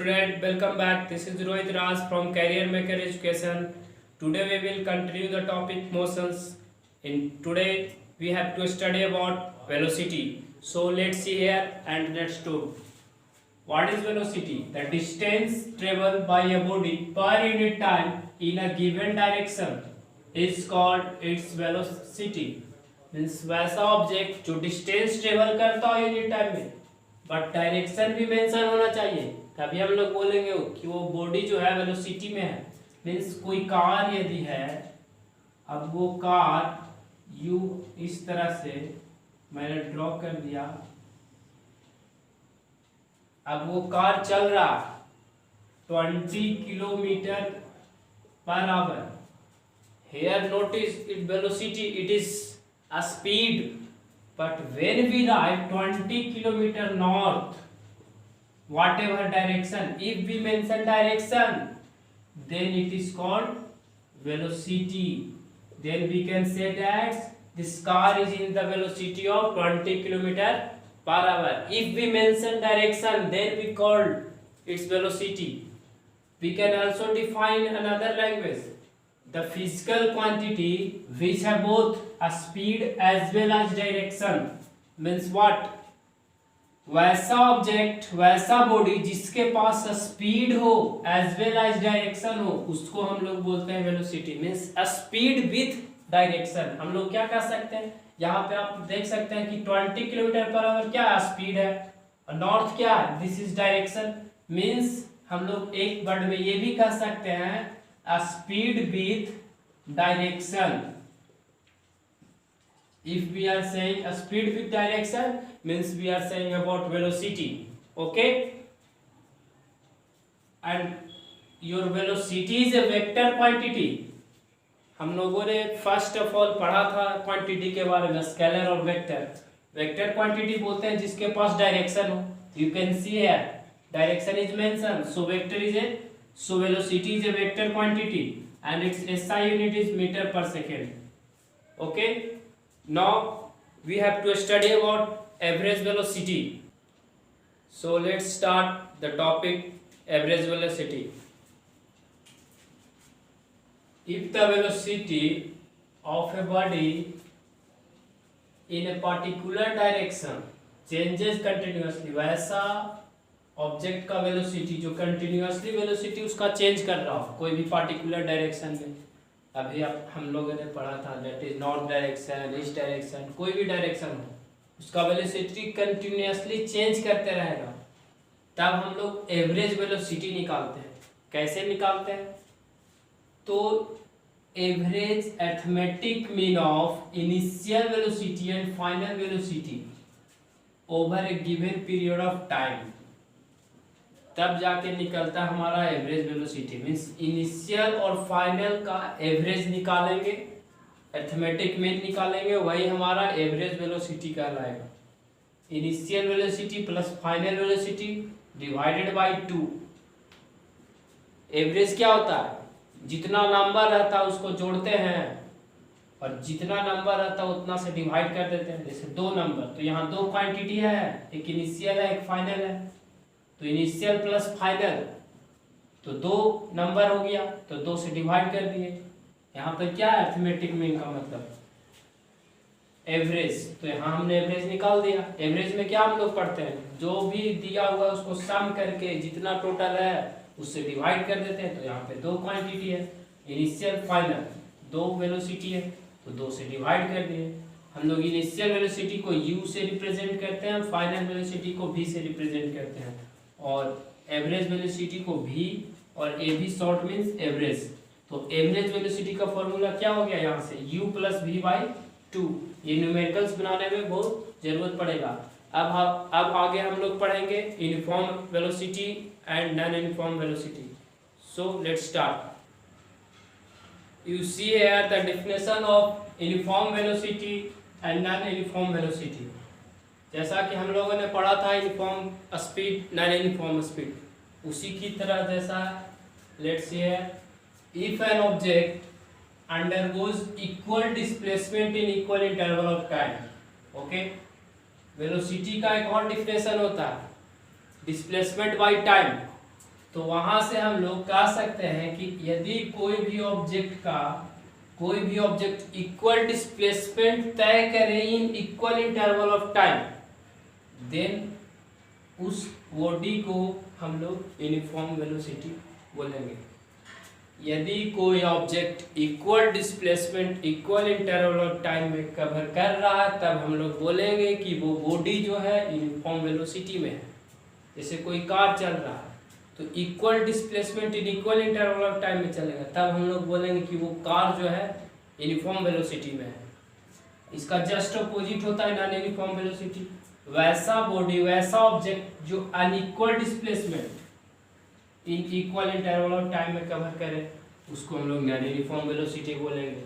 student, welcome back. This is Rohit Raj from Career Maker Education. Today we will continue the topic motions. In today we have to study about velocity. So let's see here and let's do. What is velocity? The distance traveled by a body per unit time in a given direction is called its velocity. Means वैसा object जो distance travel करता हो unit time में but direction भी mention होना चाहिए, तभी हम लोग बोलेंगे कि वो बॉडी जो है वेलोसिटी में है। मीन्स कोई कार यदि है, अब वो कार यू इस तरह से मैंने ड्रॉ कर दिया, अब वो कार चल रहा 20 kilometre per hour. Here notice its velocity, it is a speed, but when we write 20 kilometer north, whatever direction, if we mention direction, then it is called velocity. Then we can say that this car is in the velocity of 20 kilometer per hour. If we mention direction, then we call its velocity. We can also define another language. The physical quantity which have both a speed as well as direction means what? वैसा object, वैसा body जिसके पास speed हो as well as direction हो, उसको हम लोग बोलते हैं velocity. Means speed with direction. हम लोग क्या कर सकते हैं, यहाँ पे आप देख सकते हैं कि 20 किलोमीटर पर आवर क्या स्पीड है और नॉर्थ क्या है, दिस इज डायरेक्शन। मींस हम लोग एक वर्ड में ये भी कह सकते हैं a speed with direction. If we are saying a speed with direction means we are saying about velocity. Okay, and your velocity is a vector quantity. हम लोगों ने फर्स्ट ऑफ ऑल पढ़ा था क्वांटिटी के बारे में, स्केलर और vector. Vector quantity बोलते हैं जिसके पास डायरेक्शन हो। You can see here direction is mention, so vector is a So velocity is a vector quantity and its SI unit is meter per second. Okay. Now we have to study about average velocity. So let's start the topic average velocity. If the velocity of a body in a particular direction changes continuously, वैसा object का velocity जो continuously velocity उसका change कर रहा हो कोई भी particular direction में, अभी आप हम लोगों ने पढ़ा था that is north direction, east direction, कोई भी डायरेक्शन हो उसका वेलोसिटी कंटिन्यूअसली चेंज करते रहेगा, तब हम लोग एवरेज वेलोसिटी निकालते हैं। कैसे निकालते हैं, तो average arithmetic mean of initial velocity and final velocity over A given period of time, तब जाके निकलता है हमारा एवरेज वेलोसिटी। मींस इनिशियल और फाइनल का एवरेज निकालेंगे, अरिथमेटिक मीन निकालेंगे, वही हमारा एवरेज वेलोसिटी कहलाएगा। Initial velocity plus final velocity divided by 2। Average क्या होता है, जितना नंबर रहता है उसको जोड़ते हैं और जितना नंबर रहता है उतना से डिवाइड कर देते हैं। जैसे 2 नंबर, तो यहाँ 2 क्वांटिटी है, एक इनिशियल है एक फाइनल है, तो इनिशियल प्लस फाइनल तो 2 नंबर हो गया, तो 2 से डिवाइड कर दिए। यहाँ पर क्या है अरिथमेटिक मीन का मतलब एवरेज, तो यहाँ हमने एवरेज निकाल दिया। एवरेज में क्या हम लोग पढ़ते हैं, जो भी दिया हुआ उसको सम करके जितना टोटल है उससे डिवाइड कर देते हैं। तो यहाँ पे 2 क्वांटिटी है, इनिशियल फाइनल 2 वेलोसिटी है, तो 2 से डिवाइड कर दिए। हम लोग इनिशियल वेलोसिटी को u से रिप्रेजेंट करते हैं, फाइनल वेलोसिटी को v से रिप्रेजेंट करते हैं, और एवरेज वेलोसिटी को v और a भी शॉर्ट मींस एवरेज। तो एवरेज वेलोसिटी का फॉर्मूला क्या हो गया, यहाँ से u प्लस v बाई 2। ये न्यूमेरिकल्स बनाने में बहुत जरूरत पड़ेगा। अब आगे हम लोग पढ़ेंगे uniform velocity and non uniform velocity. So let's start. You see here the definition of uniform velocity and non-uniform velocity. जैसा कि हम लोगों ने पढ़ा था uniform speed non uniform speed, उसी की तरह जैसा लेट्स सी है if an object undergoes equal displacement in equal interval of time. Okay, velocity का एक और डिफिनेशन होता है डिस्प्लेसमेंट बाय टाइम। तो वहां से हम लोग कह सकते हैं कि यदि कोई भी ऑब्जेक्ट इक्वल डिस्प्लेसमेंट तय करे in equal interval of time, then उस बॉडी को हम लोग यूनिफॉर्म वेलोसिटी बोलेंगे। यदि कोई object equal displacement equal interval of time में कवर कर रहा है, तब हम लोग बोलेंगे कि वो बॉडी जो है यूनिफॉर्म वेलोसिटी में है। जैसे कोई कार चल रहा है तो equal displacement in equal interval of time में चलेगा, तब हम लोग बोलेंगे कि वो कार जो है यूनिफॉर्म वेलोसिटी में है। इसका जस्ट अपोजिट होता है नॉन यूनिफॉर्म वेलोसिटी। वैसा बॉडी, वैसा ऑब्जेक्ट जो unequal displacement in equal interval of time में कवर करे, उसको हम लोग नॉन यूनिफॉर्म वेलोसिटी बोलेंगे।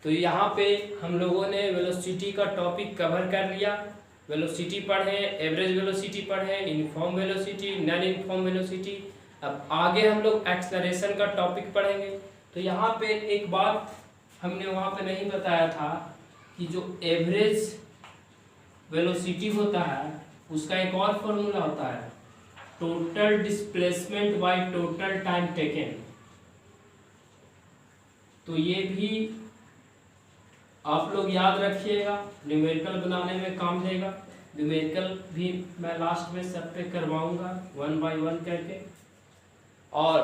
तो यहाँ पे हम लोगों ने वेलोसिटी का टॉपिक कवर कर लिया। वेलोसिटी पढ़े, एवरेज वेलोसिटी पढ़े, uniform velocity, non uniform velocity. अब आगे हम लोग एक्सेलरेशन का टॉपिक पढ़ेंगे। तो यहाँ पे एक बात हमने वहाँ पे नहीं बताया था कि जो एवरेज वेलोसिटी होता है उसका एक और फॉर्मूला होता है, total displacement by total time taken. तो ये भी आप लोग याद रखिएगा, न्यूमेरिकल बनाने में काम देगा। न्यूमेरिकल भी मैं लास्ट में सब पे करवाऊंगा 1 बाय 1 करके, और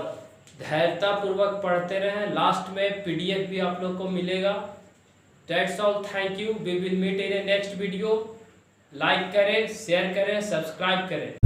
धैर्यता पूर्वक पढ़ते रहें। लास्ट में पीडीएफ भी आप लोग को मिलेगा। That's all, thank you, we will meet in a next video. Like करें, शेयर करें, सब्सक्राइब करें।